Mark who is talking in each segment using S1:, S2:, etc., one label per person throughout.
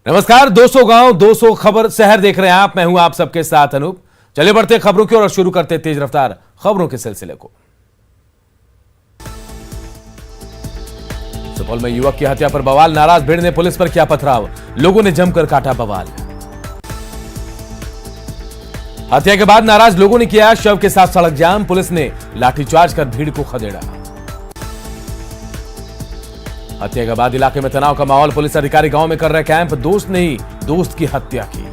S1: नमस्कार, 200 गांव 200 खबर शहर देख रहे हैं आप। मैं हूं आप सबके साथ अनूप। चलिए बढ़ते खबरों की ओर और शुरू करते तेज रफ्तार खबरों के सिलसिले को। सुपौल में युवक की हत्या पर बवाल, नाराज भीड़ ने पुलिस पर किया पथराव, लोगों ने जमकर काटा बवाल। हत्या के बाद नाराज लोगों ने किया शव के साथ सड़क जाम, पुलिस ने लाठीचार्ज कर भीड़ को खदेड़ा। हत्या के बाद इलाके में तनाव का माहौल, पुलिस अधिकारी गांव में कर रहे कैंप, दोस्त ने ही दोस्त की हत्या की।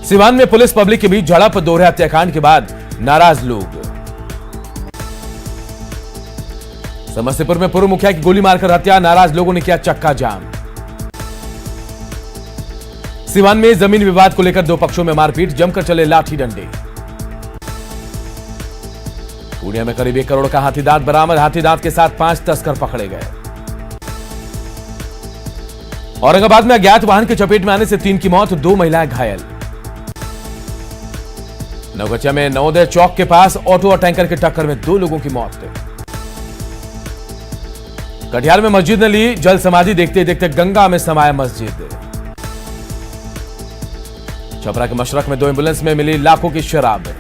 S1: सिवान में पुलिस पब्लिक के बीच झड़प, दोहरे हत्याकांड के बाद नाराज लोग। समस्तीपुर में पूर्व मुखिया की गोली मारकर हत्या, नाराज लोगों ने किया चक्का जाम। सिवान में जमीन विवाद को लेकर दो पक्षों में मारपीट, जमकर चले लाठी डंडे। पूर्णिया में करीब 1 करोड़ का हाथी दांत बरामद, हाथी दांत के साथ 5 तस्कर पकड़े गए। औरंगाबाद में अज्ञात वाहन की चपेट में आने से 3 की मौत, 2 महिलाएं घायल। नवगछिया में नवोदय चौक के पास ऑटो और टैंकर की टक्कर में 2 लोगों की मौत। कटिहार में मस्जिद ने ली जल समाधि, देखते देखते गंगा में समाया मस्जिद। छपरा के मशरक में 2 एम्बुलेंस में मिली लाखों की शराब।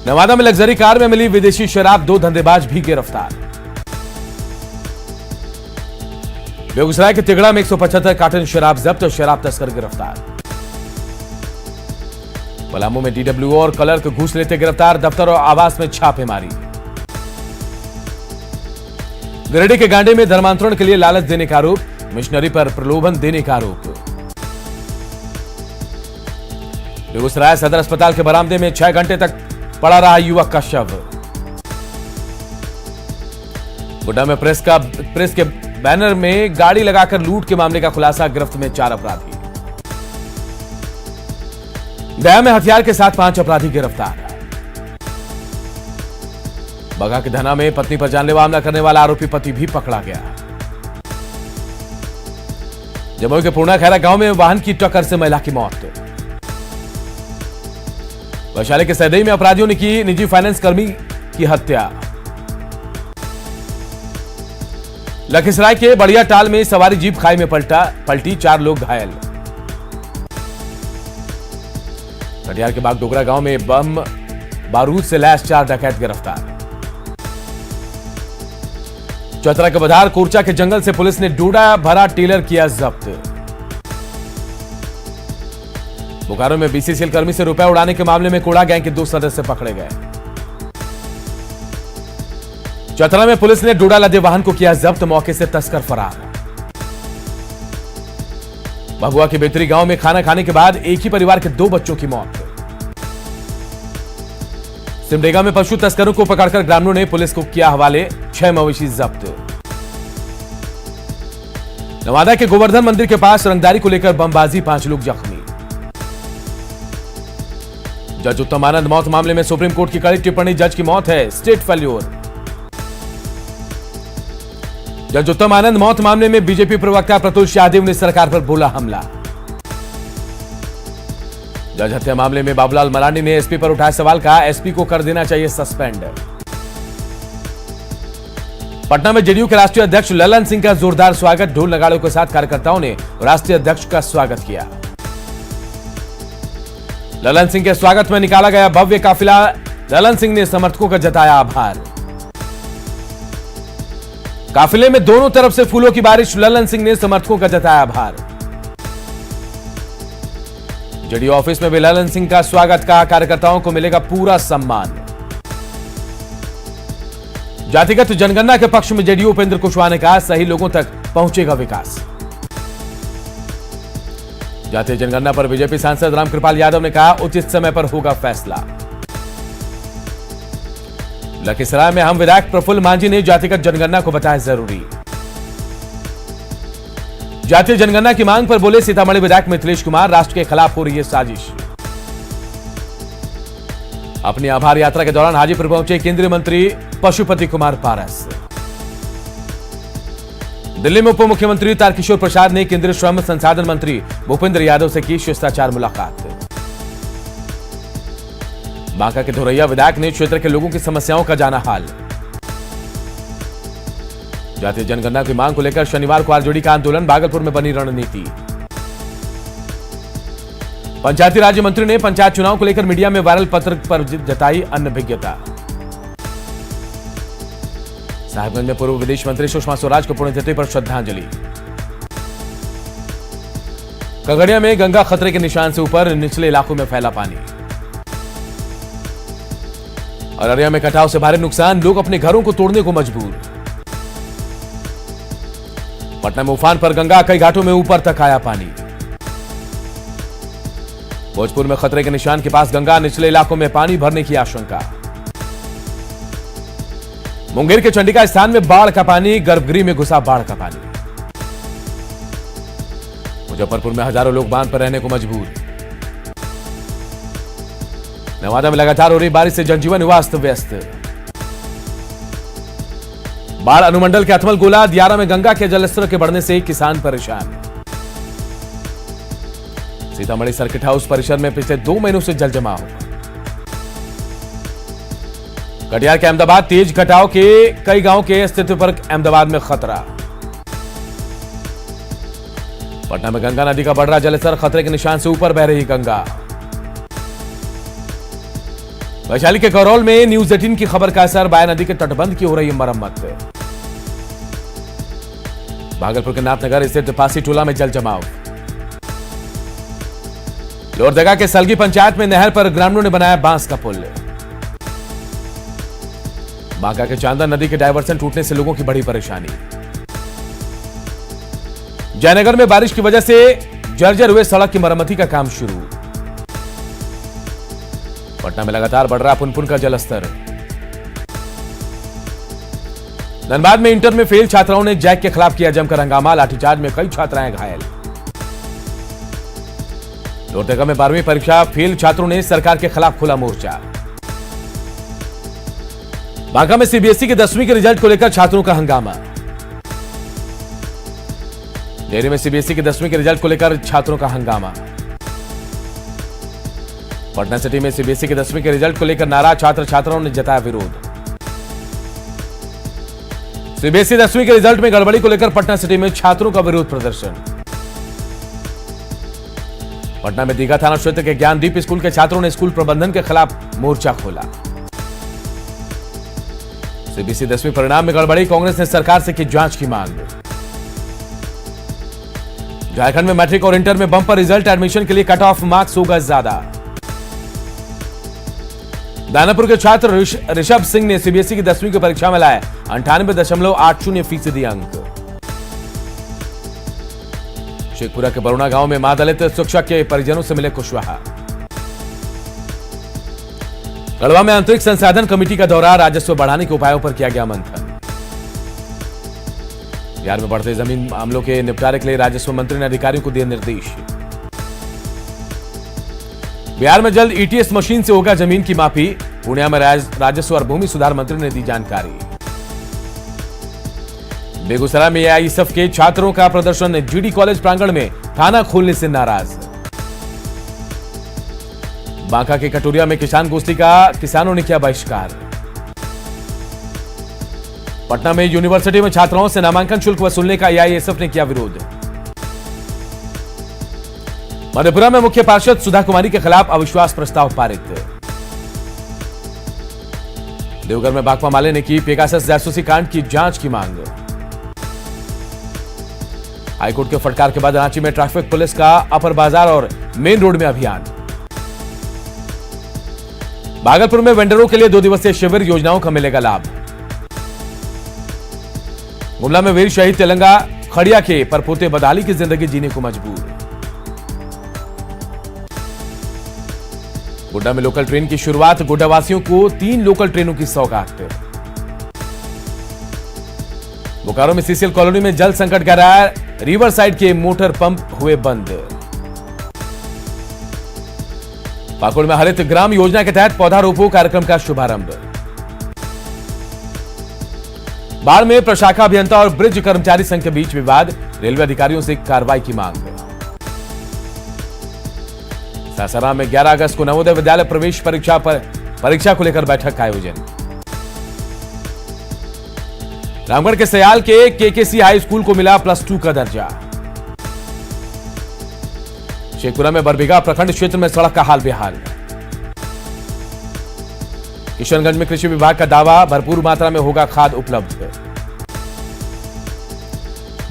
S1: नवादा में लग्जरी कार में मिली विदेशी शराब, 2 धंधेबाज भी गिरफ्तार। बेगूसराय के तिगड़ा में 175 कार्टन शराब जब्त, शराब तस्कर गिरफ्तार। पलामू में डीडब्ल्यूओ और क्लर्क घूस लेते गिरफ्तार, दफ्तर और आवास में छापेमारी। गिरिडीह के गांडे में धर्मांतरण के लिए लालच देने का आरोप, मिशनरी पर प्रलोभन देने का आरोप। बेगूसराय सदर अस्पताल के बरामदे में 6 घंटे तक पड़ा रहा युवक का शव। गोड्डा में प्रेस के बैनर में गाड़ी लगाकर लूट के मामले का खुलासा, गिरफ्त में 4 अपराधी। गया में हथियार के साथ 5 अपराधी गिरफ्तार। बगा के धना में पत्नी पर जानलेवा हमला करने वाला आरोपी पति भी पकड़ा गया। जमुई के पूर्णा खैरा गांव में वाहन की टक्कर से महिला की मौत। वैशाली के सैदई में अपराधियों ने की निजी फाइनेंस कर्मी की हत्या। लखीसराय के बढ़िया टाल में सवारी जीप खाई में पलटी, 4 लोग घायल। कटिहार के बागडोगरा गांव में बम बारूद से लैस 4 डकैत गिरफ्तार। चतरा के बधार कोरचा के जंगल से पुलिस ने डोडा भरा टेलर किया जब्त। बोकारो में बीसीसीएल कर्मी से रुपए उड़ाने के मामले में कोड़ा गैंग के 2 सदस्य पकड़े गए। चतरा में पुलिस ने डोडा लदे वाहन को किया जब्त, मौके से तस्कर फरार। भगुआ के बेतरी गांव में खाना खाने के बाद एक ही परिवार के 2 बच्चों की मौत। सिमडेगा में पशु तस्करों को पकड़कर ग्रामीणों ने पुलिस को किया हवाले, 6 मवेशी जब्त। नवादा के गोवर्धन मंदिर के पास रंगदारी को लेकर बमबाजी, 5 लोग जख्मी। जज उत्तम आनंद मौत मामले में सुप्रीम कोर्ट की कड़ी टिप्पणी, जज की मौत है स्टेट फेल्योर। जज उत्तम आनंद मौत मामले में बीजेपी प्रवक्ता प्रतुल शाहदेव ने सरकार पर बोला हमला। जज हत्या मामले में बाबूलाल मरांडी ने एसपी पर उठाए सवाल, कहा एसपी को कर देना चाहिए सस्पेंड। पटना में जेडीयू के राष्ट्रीय अध्यक्ष ललन सिंह का जोरदार स्वागत, ढोल नगाड़ों के साथ कार्यकर्ताओं ने राष्ट्रीय अध्यक्ष का स्वागत किया। ललन सिंह के स्वागत में निकाला गया भव्य काफिला, ललन सिंह ने समर्थकों का जताया आभार। काफिले में दोनों तरफ से फूलों की बारिश, ललन सिंह ने समर्थकों का जताया आभार। जेडीयू ऑफिस में भी ललन सिंह का स्वागत, कहा कार्यकर्ताओं को मिलेगा पूरा सम्मान। जातिगत जनगणना के पक्ष में जेडीयू उपेंद्र कुशवाहा ने कहा सही लोगों तक पहुंचेगा विकास। जातीय जनगणना पर बीजेपी सांसद रामकृपाल यादव ने कहा उचित समय पर होगा फैसला। लखीसराय में हम विधायक प्रफुल्ल मांझी ने जातिगत जनगणना को बताया जरूरी। जातीय जनगणना की मांग पर बोले सीतामढ़ी विधायक मिथिलेश कुमार, राष्ट्र के खिलाफ हो रही है साजिश। अपनी आभार यात्रा के दौरान हाजीपुर पहुंचे केंद्रीय मंत्री पशुपति कुमार पारस। दिल्ली में उप मुख्यमंत्री तारकिशोर प्रसाद ने केंद्रीय श्रम संसाधन मंत्री भूपेंद्र यादव से की शिष्टाचार मुलाकात। बांका के धोरैया विधायक ने क्षेत्र के लोगों की समस्याओं का जाना हाल। जातीय जनगणना की मांग को लेकर शनिवार को आरजेडी का आंदोलन, भागलपुर में बनी रणनीति। पंचायती राज्य मंत्री ने पंचायत चुनाव को लेकर मीडिया में वायरल पत्र पर जताई अनभिज्ञता। साहिबगंज में पूर्व विदेश मंत्री सुषमा स्वराज को पुण्यतिथि पर श्रद्धांजलि। खगड़िया में गंगा खतरे के निशान से ऊपर, निचले इलाकों में फैला पानी। अररिया में कटाव से भारी नुकसान, लोग अपने घरों को तोड़ने को मजबूर। पटना में उफान पर गंगा, कई घाटों में ऊपर तक आया पानी। भोजपुर में खतरे के निशान के पास गंगा, निचले इलाकों में पानी भरने की आशंका। मुंगेर के चंडिका स्थान में बाढ़ का पानी, गर्भगृह में घुसा बाढ़ का पानी। मुजफ्फरपुर में हजारों लोग बांध पर रहने को मजबूर। नवादा में लगातार हो रही बारिश से जनजीवन हुआ अस्त व्यस्त। बाढ़ अनुमंडल के अथमल गोला, दियारा में गंगा के जलस्तर के बढ़ने से किसान परेशान। सीतामढ़ी सर्किट हाउस परिसर में पिछले 2 महीनों से जल जमाव। कटिहार के अहमदाबाद, तेज कटाव के कई गांवों के अस्तित्व पर अहमदाबाद में खतरा। पटना में गंगा नदी का बढ़ रहा जलस्तर, खतरे के निशान से ऊपर बह रही गंगा। वैशाली के करौल में न्यूज 18 की खबर का असर, बाया नदी के तटबंध की हो रही मरम्मत। भागलपुर के नाथनगर स्थित पासी टोला में जल जमाव। लोहरदगा के सलगी पंचायत में नहर पर ग्रामीणों ने बनाया बांस का पुल। बांका के चांदा नदी के डायवर्सन टूटने से लोगों की बड़ी परेशानी। जयनगर में बारिश की वजह से जर्जर हुए सड़क की मरम्मती का काम शुरू। पटना में लगातार बढ़ रहा पुनपुन का जलस्तर। धनबाद में इंटर में फेल छात्राओं ने जैक के खिलाफ किया जमकर हंगामा, लाठीचार्ज में कई छात्राएं घायल। लोहरदगा में 12वीं परीक्षा फेल छात्रों ने सरकार के खिलाफ खोला मोर्चा। बांका में सीबीएसई के 10वीं के रिजल्ट को लेकर छात्रों का हंगामा। डेहरी में सीबीएसई के 10वीं के रिजल्ट को लेकर छात्रों का हंगामा। पटना सिटी में सीबीएसई के 10वीं के रिजल्ट को लेकर नाराज छात्र छात्राओं ने जताया विरोध। सीबीएसई 10वीं के रिजल्ट में गड़बड़ी को लेकर पटना सिटी में छात्रों का विरोध प्रदर्शन। पटना में दीघा थाना क्षेत्र के ज्ञानदीप स्कूल के छात्रों ने स्कूल प्रबंधन के खिलाफ मोर्चा खोला। सीबीएसई 10वीं परिणाम में गड़बड़ी, कांग्रेस ने सरकार से की जांच की मांग। झारखंड में मैट्रिक और इंटर में बम्पर रिजल्ट, एडमिशन के लिए कट ऑफ मार्क्स होगा ज्यादा। दानापुर के छात्र ऋषभ सिंह ने सीबीएसई की 10वीं की परीक्षा में लाए 98.80% अंक। शेखपुरा के बरुणा गांव में मां दलित शिक्षक के परिजनों से मिले कुशवाहा। गढ़वा में आंतरिक संसाधन कमेटी का दौरा, राजस्व बढ़ाने के उपायों पर किया गया मंथन। बिहार में बढ़ते जमीन मामलों के निपटारे के लिए राजस्व मंत्री ने अधिकारियों को दिए निर्देश। बिहार में जल्द ईटीएस मशीन से होगा जमीन की मापी, पूर्णिया में राजस्व और भूमि सुधार मंत्री ने दी जानकारी। बेगूसराय में एआईएसएफ के छात्रों का प्रदर्शन, जीडी कॉलेज प्रांगण में थाना खोलने से नाराज। बांका के कटोरिया में किसान गोष्ठी का किसानों ने किया बहिष्कार। पटना में यूनिवर्सिटी में छात्राओं से नामांकन शुल्क वसूलने का एआईएसएफ ने किया विरोध। मधेपुरा में मुख्य पार्षद सुधा कुमारी के खिलाफ अविश्वास प्रस्ताव पारित। देवघर में भाकपा माले ने की पेगासस जासूसी कांड की जांच की मांग। हाईकोर्ट के फटकार के बाद रांची में ट्रैफिक पुलिस का अपर बाजार और मेन रोड में अभियान। भागलपुर में वेंडरों के लिए 2 दिवसीय शिविर, योजनाओं का मिलेगा लाभ। गुमला में वीर शहीद तेलंगा खड़िया के परपोते बदाली की जिंदगी जीने को मजबूर। गोड्डा में लोकल ट्रेन की शुरुआत, गोड्डावासियों को 3 लोकल ट्रेनों की सौगात। बोकारो में सीसीएल कॉलोनी में जल संकट गहरा, रिवर साइड के मोटर पंप हुए बंद। पाकुड़ में हरित ग्राम योजना के तहत पौधारोपण कार्यक्रम का शुभारंभ। बाढ़ में प्रशाखा अभियंता और ब्रिज कर्मचारी संघ के बीच विवाद, रेलवे अधिकारियों से कार्रवाई की मांग। सासाराम में 11 अगस्त को नवोदय विद्यालय प्रवेश परीक्षा को लेकर बैठक का आयोजन। रामगढ़ के सयाल के केकेसी हाई स्कूल को मिला +2 का दर्जा। शेखपुरा में बरबीघा प्रखंड क्षेत्र में सड़क का हाल बेहाल। किशनगंज में कृषि विभाग का दावा, भरपूर मात्रा में होगा खाद उपलब्ध।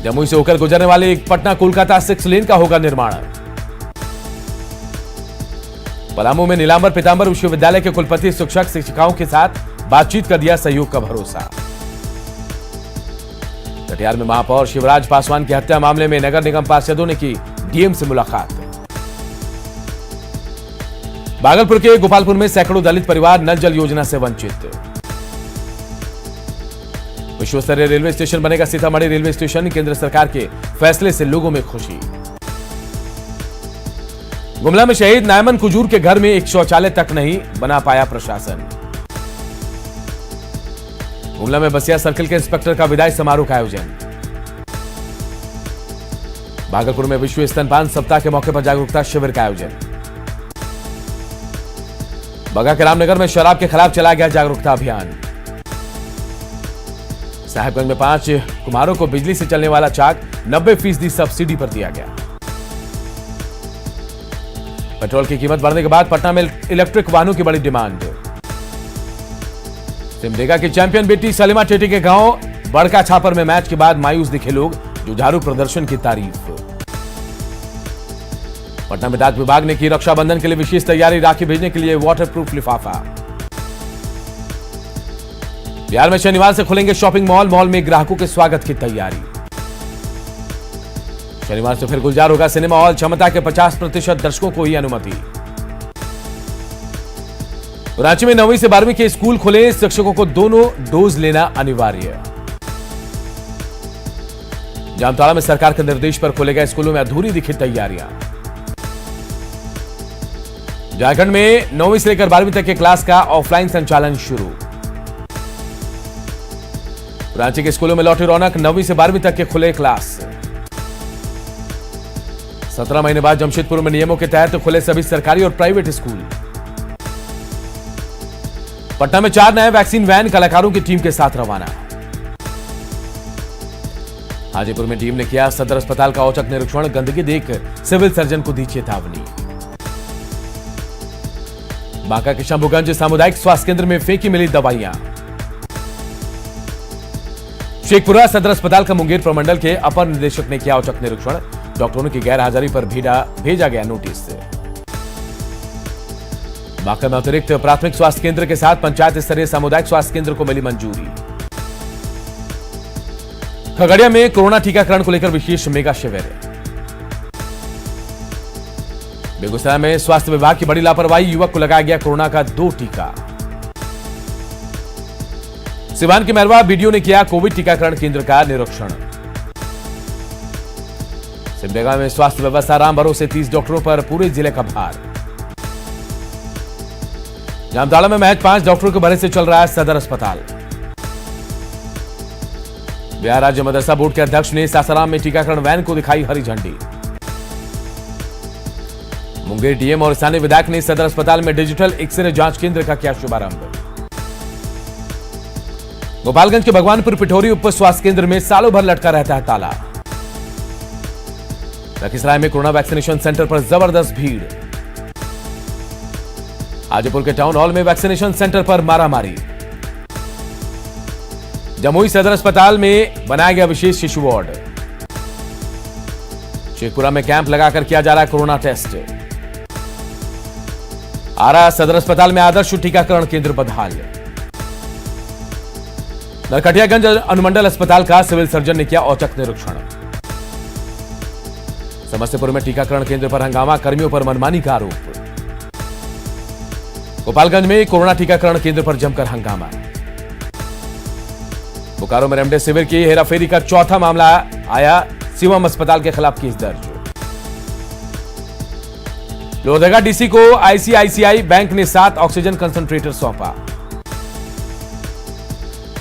S1: जमुई से होकर गुजरने वाले पटना कोलकाता 6 लेन का होगा निर्माण। पलामू में नीलांबर पीतांबर विश्वविद्यालय के कुलपति शिक्षक शिक्षिकाओं के साथ बातचीत कर दिया सहयोग का भरोसा। कटिहार में महापौर शिवराज पासवान की हत्या मामले में नगर निगम पार्षदों ने की डीएम से मुलाकात। भागलपुर के गोपालपुर में सैकड़ों दलित परिवार नल जल योजना से वंचित। विश्व स्तरीय रेलवे स्टेशन बनेगा सीतामढ़ी रेलवे स्टेशन, केंद्र सरकार के फैसले से लोगों में खुशी। गुमला में शहीद नायमन कुजूर के घर में एक शौचालय तक नहीं बना पाया प्रशासन। गुमला में बसिया सर्किल के इंस्पेक्टर का विदाई समारोह का आयोजन। भागलपुर में विश्व स्तनपान सप्ताह के मौके पर जागरूकता शिविर का आयोजन। बगा के रामनगर में शराब के खिलाफ चलाया गया जागरूकता अभियान। साहिबगंज में 5 कुम्हारों को बिजली से चलने वाला चाक 90% सब्सिडी पर दिया गया। पेट्रोल की कीमत बढ़ने के बाद पटना में इलेक्ट्रिक वाहनों की बड़ी डिमांड। सिमडेगा की चैंपियन बेटी सलीमा टेटी के गांव बड़का छापर में मैच के बाद मायूस दिखे लोग, जुझारू प्रदर्शन की तारीफ। पटना में डाक विभाग ने की रक्षाबंधन के लिए विशेष तैयारी, राखी भेजने के लिए वाटरप्रूफ लिफाफा। बिहार में शनिवार से खुलेंगे शॉपिंग मॉल, मॉल में ग्राहकों के स्वागत की तैयारी। शनिवार से फिर गुलजार होगा सिनेमा हॉल, क्षमता के 50% दर्शकों को ही अनुमति। रांची में 9वीं से 12वीं के स्कूल खुले, शिक्षकों को दोनों डोज लेना अनिवार्य। जामताड़ा में सरकार के निर्देश पर खोले गए स्कूलों में अधूरी दिखी तैयारियां। झारखंड में 9वीं से लेकर 12वीं तक के क्लास का ऑफलाइन संचालन शुरू। रांची के स्कूलों में लौटी रौनक, 9वीं से 12वीं तक के खुले क्लास। 17 महीने बाद जमशेदपुर में नियमों के तहत खुले सभी सरकारी और प्राइवेट स्कूल। पटना में 4 नए वैक्सीन वैन कलाकारों की टीम के साथ रवाना। हाजीपुर में टीम ने किया सदर अस्पताल का औचक निरीक्षण, गंदगी देख सिविल सर्जन को दी चेतावनी। बांका के शंभुगंज सामुदायिक स्वास्थ्य केंद्र में फेंकी मिली दवाइयां। शेखपुरा सदर अस्पताल का मुंगेर प्रमंडल के अपर निदेशक ने किया औचक निरीक्षण, डॉक्टरों की गैरहाजिरी पर भेजा गया नोटिस। बांका में अतिरिक्त प्राथमिक स्वास्थ्य केंद्र के साथ पंचायत स्तरीय सामुदायिक स्वास्थ्य केंद्र को मिली मंजूरी। खगड़िया में कोरोना टीकाकरण को लेकर विशेष मेगा शिविर। बेगूसराय में स्वास्थ्य विभाग की बड़ी लापरवाही, युवक को लगाया गया कोरोना का 2 टीका। सिवान के मैरवा बीडीओ ने किया कोविड टीकाकरण केंद्र का निरीक्षण। सिमडेगा में स्वास्थ्य व्यवस्था राम भरोसे, 30 डॉक्टरों पर पूरे जिले का भार। जामताड़ा में महज 5 डॉक्टरों के भरे से चल रहा है सदर अस्पताल। बिहार राज्य मदरसा बोर्ड के अध्यक्ष ने सासाराम में टीकाकरण वैन को दिखाई हरी झंडी। मुंगेर डीएम और स्थानीय विधायक ने सदर अस्पताल में डिजिटल एक्सरे जांच केंद्र का किया शुभारंभ। गोपालगंज के भगवानपुर पिठोरी उप स्वास्थ्य केंद्र में सालों भर लटका रहता है ताला। लखीसराय में कोरोना वैक्सीनेशन सेंटर पर जबरदस्त भीड़। हाजीपुर के टाउन हॉल में वैक्सीनेशन सेंटर पर मारामारी। जमुई सदर अस्पताल में बनाया गया विशेष शिशु वार्ड। शेखपुरा में कैंप लगाकर किया जा रहा है कोरोना टेस्ट। आरा सदर अस्पताल में आदर्श टीकाकरण केंद्र बदहाल। नरकटियागंज अनुमंडल अस्पताल का सिविल सर्जन ने किया औचक निरीक्षण। समस्तीपुर में टीकाकरण केंद्र पर हंगामा, कर्मियों पर मनमानी का आरोप। गोपालगंज में कोरोना टीकाकरण केंद्र पर जमकर हंगामा। बोकारो में रेमडेसिविर की हेराफेरी का 4था मामला आया, शिवम अस्पताल के खिलाफ केस दर्ज। लोहरदगा डीसी को आईसीआईसीआई बैंक ने 7 ऑक्सीजन कंसंट्रेटर सौंपा।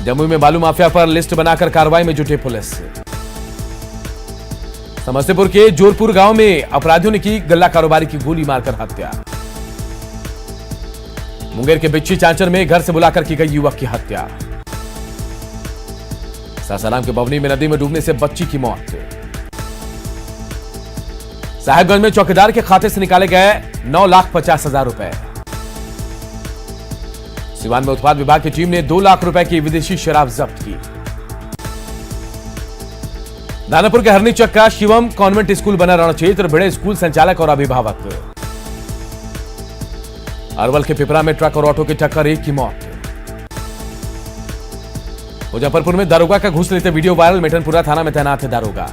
S1: जमुई में बालू माफिया पर लिस्ट बनाकर कार्रवाई में जुटे पुलिस। समस्तीपुर के जोरपुर गांव में अपराधियों ने की गल्ला कारोबारी की गोली मारकर हत्या। मुंगेर के बिच्छी चांचर में घर से बुलाकर की गई युवक की हत्या। सासाराम के बवनी में नदी में डूबने से बच्ची की मौत। साहेबगंज में चौकीदार के खाते से निकाले गए 9,50,000 रुपए। सिवान में उत्पाद विभाग की टीम ने 2 लाख रुपए की विदेशी शराब जब्त की। दानापुर के हरनीचक का शिवम कॉन्वेंट स्कूल बना रणक्षेत्र, भिड़े स्कूल संचालक और अभिभावक। अरवल के पिपरा में ट्रक और ऑटो की टक्कर, एक की मौत। मुजफ्फरपुर में दारोगा का घूस लेते वीडियो वायरल, मिठनपुरा थाना में तैनात है दारोगा।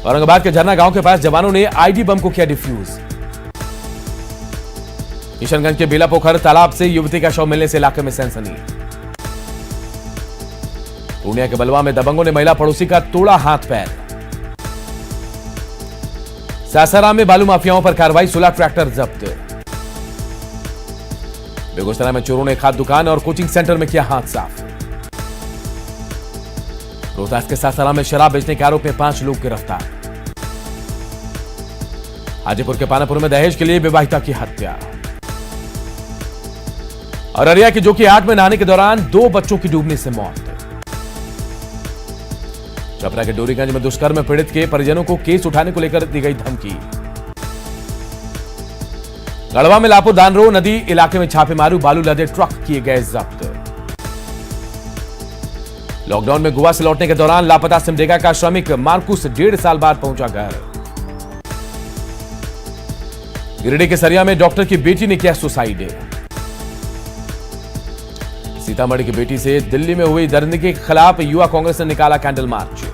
S1: औरंगाबाद के झरना गांव के पास जवानों ने आईडी बम को किया डिफ्यूज। किशनगंज के बेलापोखर तालाब से युवती का शव मिलने से इलाके में सनसनी। पूर्णिया के बलवा में दबंगों ने महिला पड़ोसी का तोड़ा हाथ पैर। सासाराम में बालू माफियाओं पर कार्रवाई, 16 ट्रैक्टर जब्त। बेगूसराय में चोरों ने खाद दुकान और कोचिंग सेंटर में किया हाथ साफ। रोहतास के सासाराम में शराब बेचने के आरोप में 5 लोग गिरफ्तार। हाजीपुर के पानापुर में दहेज के लिए विवाहिता की हत्या। और अररिया की जोकी हाट में नहाने के दौरान 2 बच्चों की डूबने से मौत। छपरा के डोरीगंज में दुष्कर्म पीड़ित के परिजनों को केस उठाने को लेकर दी गई धमकी। गढ़वा में लापो दानरो नदी इलाके में छापेमारी, बालू लदे ट्रक किए गए जब्त। लॉकडाउन में गोवा से लौटने के दौरान लापता सिमडेगा का श्रमिक मार्कुस 1.5 साल बाद पहुंचा घर। गिरिडीह के सरिया में डॉक्टर की बेटी ने किया सुसाइड। सीतामढ़ी की बेटी से दिल्ली में हुई दरिंदगी के खिलाफ युवा कांग्रेस ने निकाला कैंडल मार्च।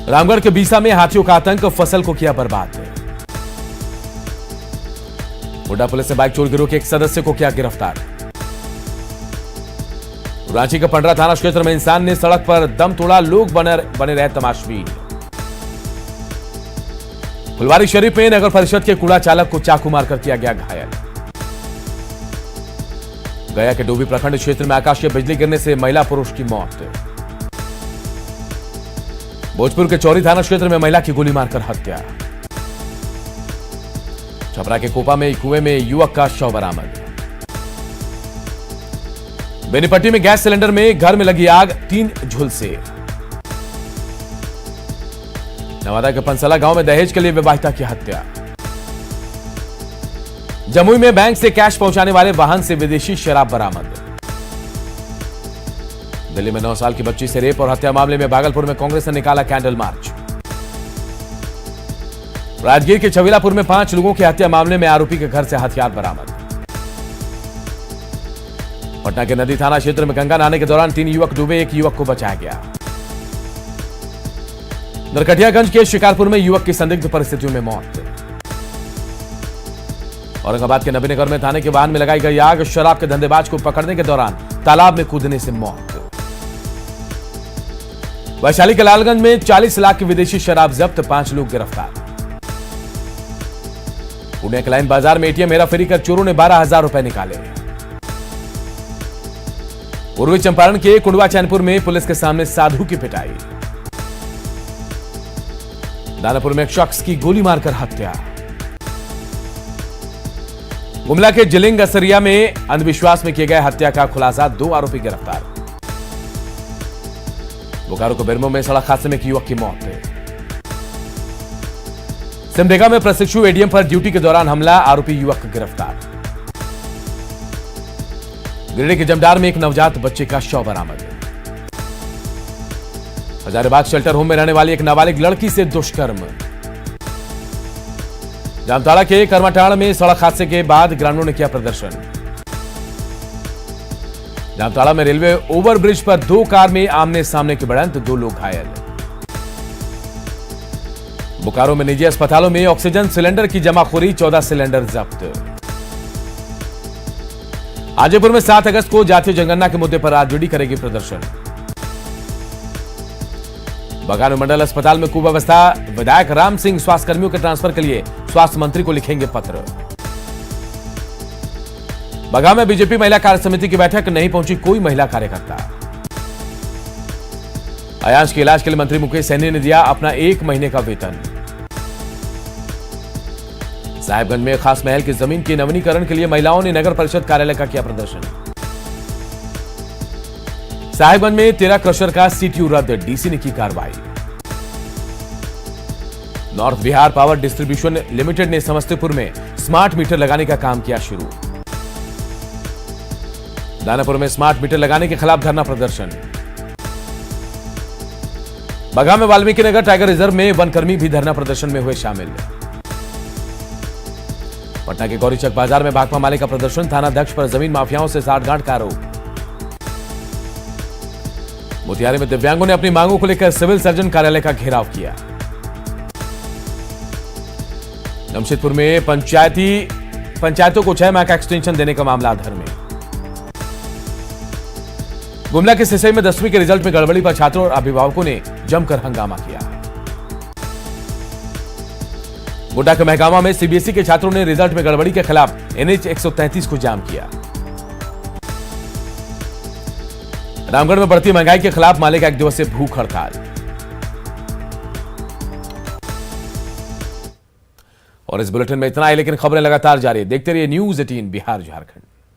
S1: रामगढ़ के बीसा में हाथियों का आतंक, फसल को किया बर्बाद। गोड्डा पुलिस ने बाइक चोर गिरोह के एक सदस्य को किया गिरफ्तार। रांची के पंडरा थाना क्षेत्र में इंसान ने सड़क पर दम तोड़ा, लोग बने रहे तमाशबीन। फुलवारी शरीफ में नगर परिषद के कूड़ा चालक को चाकू मारकर किया गया घायल। गया के डोभी प्रखंड क्षेत्र में आकाशीय बिजली गिरने से महिला पुरुष की मौत। भोजपुर के चौरी थाना क्षेत्र में महिला की गोली मारकर हत्या। छपरा के कोपा में कुएं में युवक का शव बरामद। बेनीपट्टी में गैस सिलेंडर में घर में लगी आग, 3 झुलसे। नवादा के पंसला गांव में दहेज के लिए विवाहिता की हत्या। जमुई में बैंक से कैश पहुंचाने वाले वाहन से विदेशी शराब बरामद। दिल्ली में 9 साल की बच्ची से रेप और हत्या मामले में भागलपुर में कांग्रेस ने निकाला कैंडल मार्च। राजगीर के छबीलापुर में 5 लोगों की हत्या मामले में आरोपी के घर से हथियार बरामद। पटना के नदी थाना क्षेत्र में गंगा नहाने के दौरान 3 युवक डूबे, 1 युवक को बचाया गया। नरकटियागंज के शिकारपुर में युवक की संदिग्ध परिस्थितियों में मौत। औरंगाबाद के नबीनगर में थाने के वाहन में लगाई गई आग, शराब के धंधेबाज को पकड़ने के दौरान तालाब में कूदने से मौत। वैशाली के लालगंज में 40 लाख की विदेशी शराब जब्त, 5 लोग गिरफ्तार। पुणे के लाइन बाजार में एटीएम हेराफेरी कर चोरों ने 12,000 रुपए निकाले। पूर्वी चंपारण के कुंडवा चैनपुर में पुलिस के सामने साधु की पिटाई। दानापुर में एक शख्स की गोली मारकर हत्या। गुमला के जिलिंग असरिया में अंधविश्वास में किए गए हत्या का खुलासा, 2 आरोपी गिरफ्तार। बोकारो के बिरमो में सड़क हादसे में एक युवक की मौत। सिमडेगा में प्रशिक्षु एडीएम पर ड्यूटी के दौरान हमला, आरोपी युवक गिरफ्तार। गिरिडीह के जमदार में एक नवजात बच्चे का शव बरामद। हजारीबाग शेल्टर होम में रहने वाली एक नाबालिग लड़की से दुष्कर्म। जामताड़ा के करमाटाड़ में सड़क हादसे के बाद ग्रामीणों ने किया प्रदर्शन। जामताड़ा में रेलवे ओवरब्रिज पर 2 कार में आमने सामने की भिड़ंत, 2 लोग घायल। बोकारो में निजी अस्पतालों में ऑक्सीजन सिलेंडर की जमाखोरी, 14 सिलेंडर जब्त। हाजीपुर में 7 अगस्त को जातीय जनगणना के मुद्दे पर आरजेडी करेगी प्रदर्शन। बगान मंडल अस्पताल में कुव्यवस्था, विधायक राम सिंह स्वास्थ्य कर्मियों के ट्रांसफर के लिए स्वास्थ्य मंत्री को लिखेंगे पत्र। बगा में बीजेपी महिला कार्य समिति की बैठक, नहीं पहुंची कोई महिला कार्यकर्ता। अयांश के इलाज के लिए मंत्री मुकेश सहनी ने दिया अपना 1 महीने का वेतन। साहेबगंज में खास महल की जमीन के नवीनीकरण के लिए महिलाओं ने नगर परिषद कार्यालय का किया प्रदर्शन। साहिबगंज में 13 क्रशर का सीटीयू रद्द, डीसी ने की कार्रवाई। North Bihar power distribution limited ने समस्तीपुर में स्मार्ट मीटर लगाने का काम किया शुरू। दानापुर में स्मार्ट मीटर लगाने के खिलाफ धरना प्रदर्शन। बगहा में वाल्मीकि नगर टाइगर रिजर्व में वनकर्मी भी धरना प्रदर्शन में हुए शामिल। पटना के गौरीचक बाजार में भाकपा माले का प्रदर्शन, थानाध्यक्ष पर जमीन माफियाओं से साठगांठ का आरोप। मोतिहारी में दिव्यांगों ने अपनी मांगों को लेकर सिविल सर्जन कार्यालय का घेराव किया। जमशेदपुर में पंचायतों को 6 माह का एक्सटेंशन देने का मामला अधर में। गुमला के सिसई में 10वीं के रिजल्ट में गड़बड़ी पर छात्रों और अभिभावकों ने जमकर हंगामा किया। गोड्डा के महगामा में सीबीएसई के छात्रों ने रिजल्ट में गड़बड़ी के खिलाफ एनएच 133 को जाम किया। रामगढ़ में बढ़ती महंगाई के खिलाफ माले का 1 दिवसीय भूख हड़ताल। और इस बुलेटिन में इतना ही, लेकिन खबरें लगातार जारी है। देखते रहिए न्यूज़ 18 बिहार झारखंड।